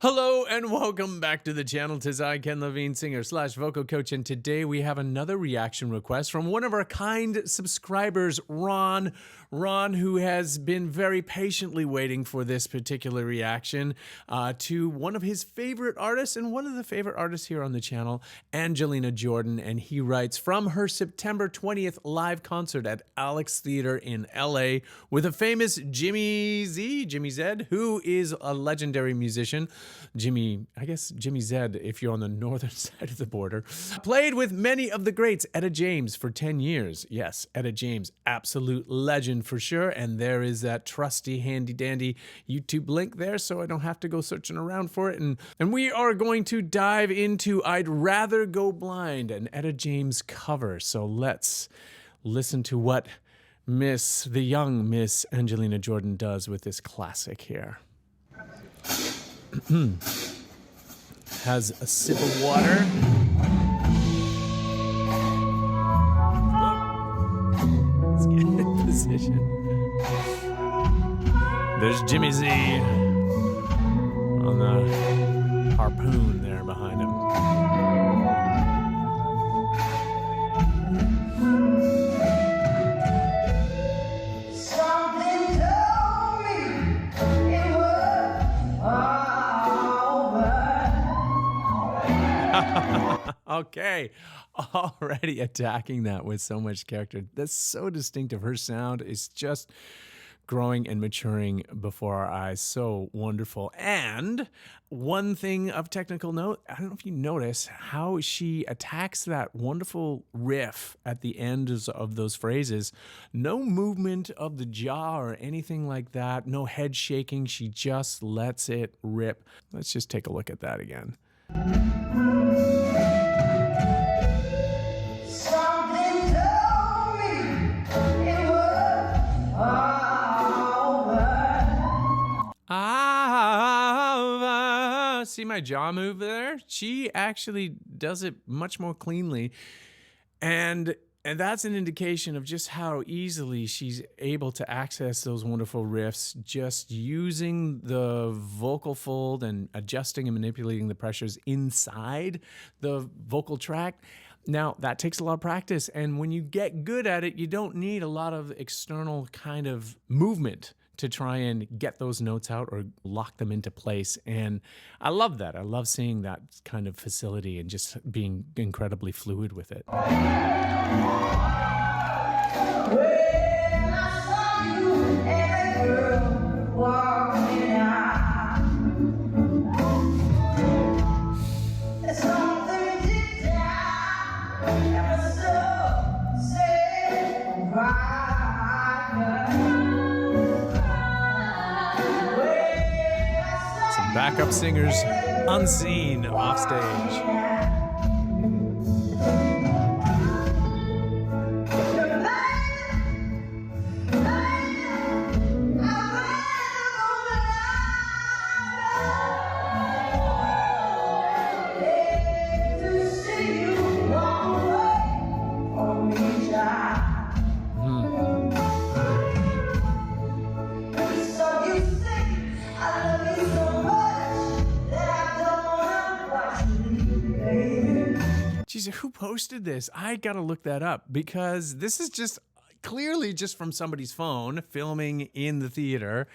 Hello and welcome back to the channel. 'Tis I, Ken Lavigne, singer / vocal coach, and today we have another reaction request from one of our kind subscribers, Ron. Ron, who has been very patiently waiting for this particular reaction to one of his favorite artists and one of the favorite artists here on the channel, Angelina Jordan. And he writes, from her September 20th live concert at Alex Theater in LA with a famous Jimmy Zed, who is a legendary musician. Jimmy Zed, if you're on the northern side of the border, played with many of the greats. Etta James for 10 years. Yes, Etta James, absolute legend for sure. And there is that trusty, handy dandy YouTube link there, so I don't have to go searching around for it. And we are going to dive into I'd Rather Go Blind, an Etta James cover. So let's listen to what the young Miss Angelina Jordan does with this classic here. Has a sip of water. Let's get in position. There's Jimmy Z on the harpoon there behind him. Okay, already attacking that with so much character. That's so distinctive. Her sound is just growing and maturing before our eyes. So wonderful. And one thing of technical note, I don't know if you notice how she attacks that wonderful riff at the end of those phrases. No movement of the jaw or anything like that. No head shaking. She just lets it rip. Let's just take a look at that again. See my jaw move there? She actually does it much more cleanly. And that's an indication of just how easily she's able to access those wonderful riffs, just using the vocal fold and adjusting and manipulating the pressures inside the vocal tract. Now, that takes a lot of practice. And when you get good at it, you don't need a lot of external kind of movement to try and get those notes out or lock them into place. And I love that. I love seeing that kind of facility and just being incredibly fluid with it. Backup singers unseen off stage. Geez, who posted this? I gotta look that up because this is just clearly just from somebody's phone filming in the theater,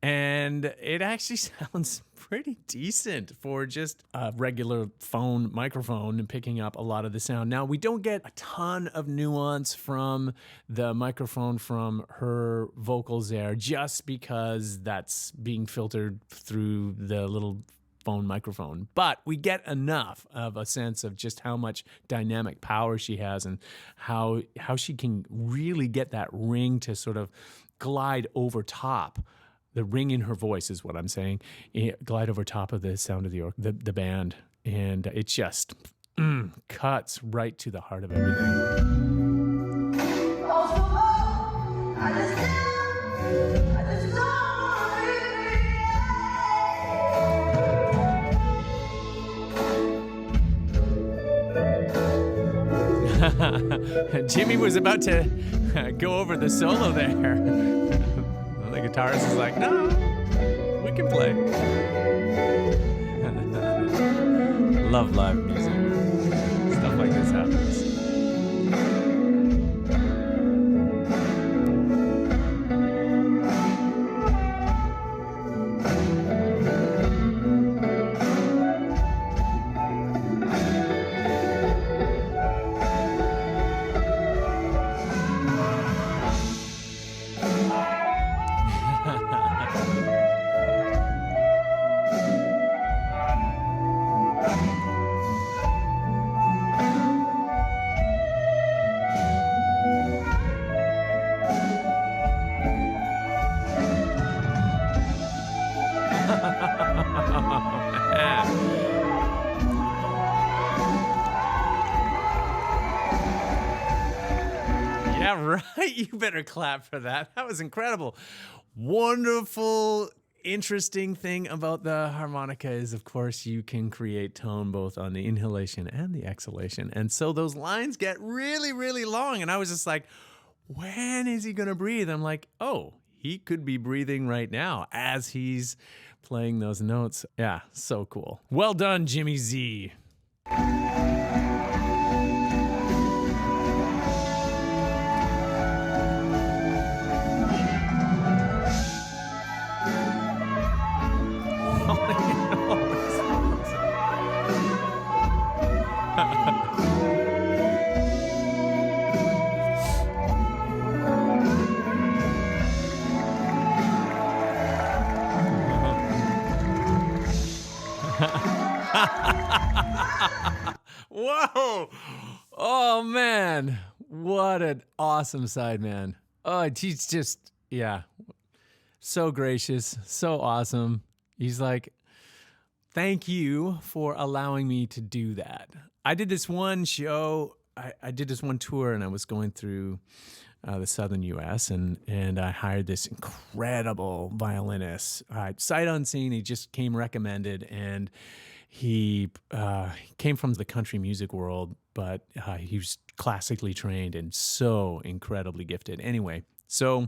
and it actually sounds pretty decent for just a regular phone microphone and picking up a lot of the sound. Now, we don't get a ton of nuance from the microphone from her vocals there just because that's being filtered through the little phone microphone, but we get enough of a sense of just how much dynamic power she has and how she can really get that ring to sort of glide over top. The ring in her voice is what I'm saying. Glide over top of the sound of the band, and it just cuts right to the heart of everything. Jimmy was about to go over the solo there. The guitarist is like, no, we can play. love live music. Stuff like this happens. Yeah, right. You better clap for that. That was incredible. Wonderful, interesting thing about the harmonica is, of course, you can create tone both on the inhalation and the exhalation. And so those lines get really, really long. And I was just like, when is he going to breathe? I'm like, oh, he could be breathing right now as he's playing those notes. Yeah, so cool. Well done, Jimmy Z. Whoa! Oh man, what an awesome side man. Oh, he's just, yeah, so gracious, so awesome. He's like, thank you for allowing me to do that. I did this one show, I did this one tour, and I was going through the southern U.S., and I hired this incredible violinist. Sight unseen, he just came recommended, and he came from the country music world, but he was classically trained and so incredibly gifted. Anyway, so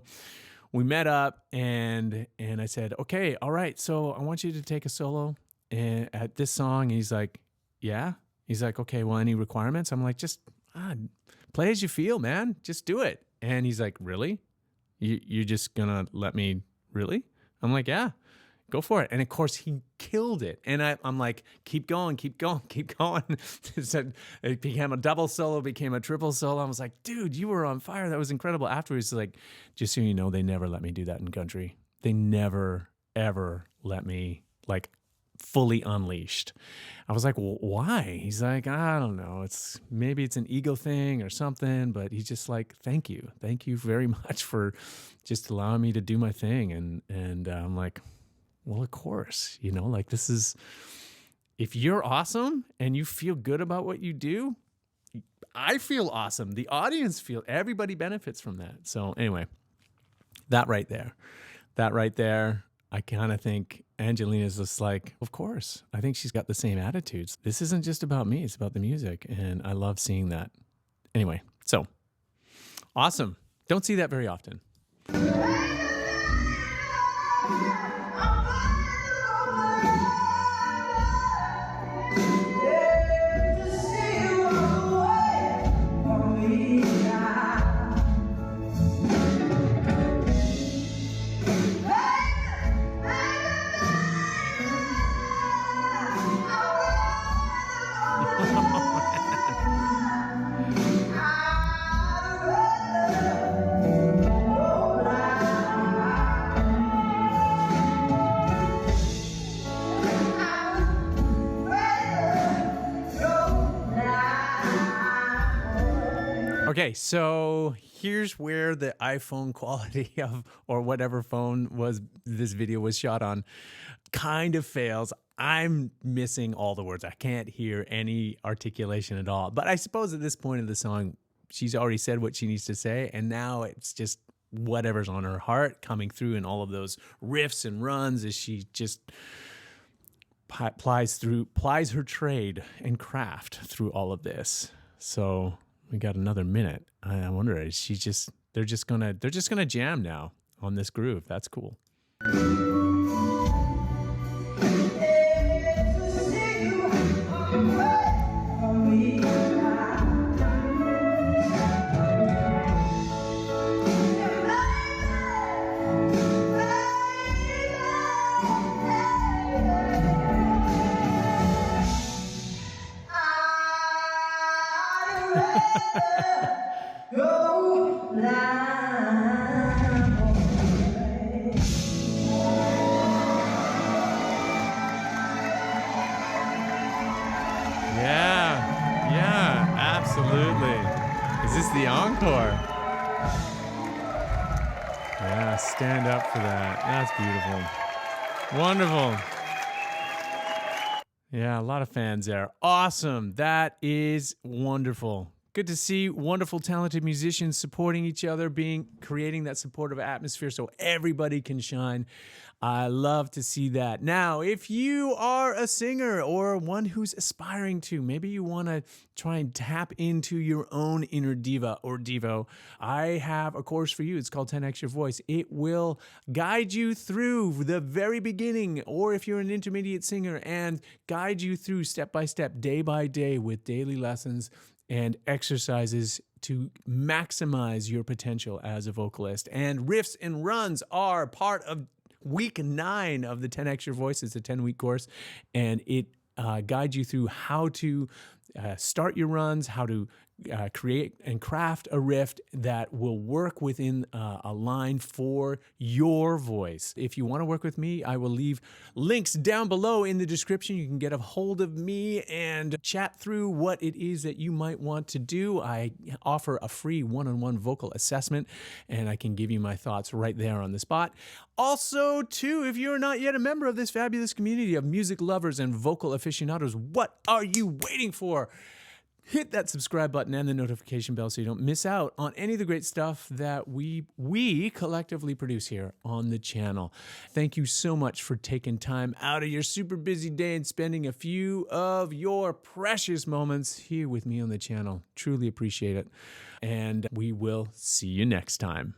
we met up, and I said, okay, all right, so I want you to take a solo at this song. And he's like, yeah. He's like, okay, well, any requirements? I'm like, just play as you feel, man. Just do it. And he's like, really? You're just gonna let me, really? I'm like, yeah, go for it. And of course, he killed it. And I'm like, keep going, keep going, keep going. It became a double solo, became a triple solo. I was like, dude, you were on fire. That was incredible. Afterwards, like, just so you know, they never let me do that in country. They never, ever let me, like, fully unleashed. I was like, well, why? He's like, I don't know. Maybe it's an ego thing or something, but he's just like, thank you very much for just allowing me to do my thing. And I'm like, well, of course, like, this is, if you're awesome and you feel good about what you do, I feel awesome. The audience everybody benefits from that. So anyway, that right there, I kind of think Angelina's just like, of course. I think she's got the same attitudes. This isn't just about me. It's about the music. And I love seeing that. Anyway, so awesome. Don't see that very often. Okay, so here's where the iPhone quality of, or whatever phone this video was shot on, kind of fails. I'm missing all the words. I can't hear any articulation at all. But I suppose at this point of the song, she's already said what she needs to say, and now it's just whatever's on her heart coming through in all of those riffs and runs as she just plies her trade and craft through all of this. So we got another minute. I wonder, they're just gonna jam now on this groove. That's cool. Go line. Yeah, absolutely. Is this the encore? Yeah, stand up for that. That's beautiful. Wonderful. Yeah, a lot of fans there. Awesome. That is wonderful. Good to see wonderful, talented musicians supporting each other, creating that supportive atmosphere so everybody can shine. I love to see that. Now, if you are a singer or one who's aspiring to, maybe you want to try and tap into your own inner diva or divo, I have a course for you. It's called 10X Your Voice. It will guide you through the very beginning, or if you're an intermediate singer, and guide you through step by step, day by day, with daily lessons and exercises to maximize your potential as a vocalist. And riffs and runs are part of week 9 of the 10X Your Voice. It's a 10-week course, and it guides you through how to start your runs, how to create and craft a riff that will work within a line for your voice. If you want to work with me, I will leave links down below in the description. You can get a hold of me and chat through what it is that you might want to do. I offer a free one-on-one vocal assessment, and I can give you my thoughts right there on the spot. Also, too, if you're not yet a member of this fabulous community of music lovers and vocal aficionados, what are you waiting for? Hit that subscribe button and the notification bell so you don't miss out on any of the great stuff that we collectively produce here on the channel. Thank you so much for taking time out of your super busy day and spending a few of your precious moments here with me on the channel. Truly appreciate it. And we will see you next time.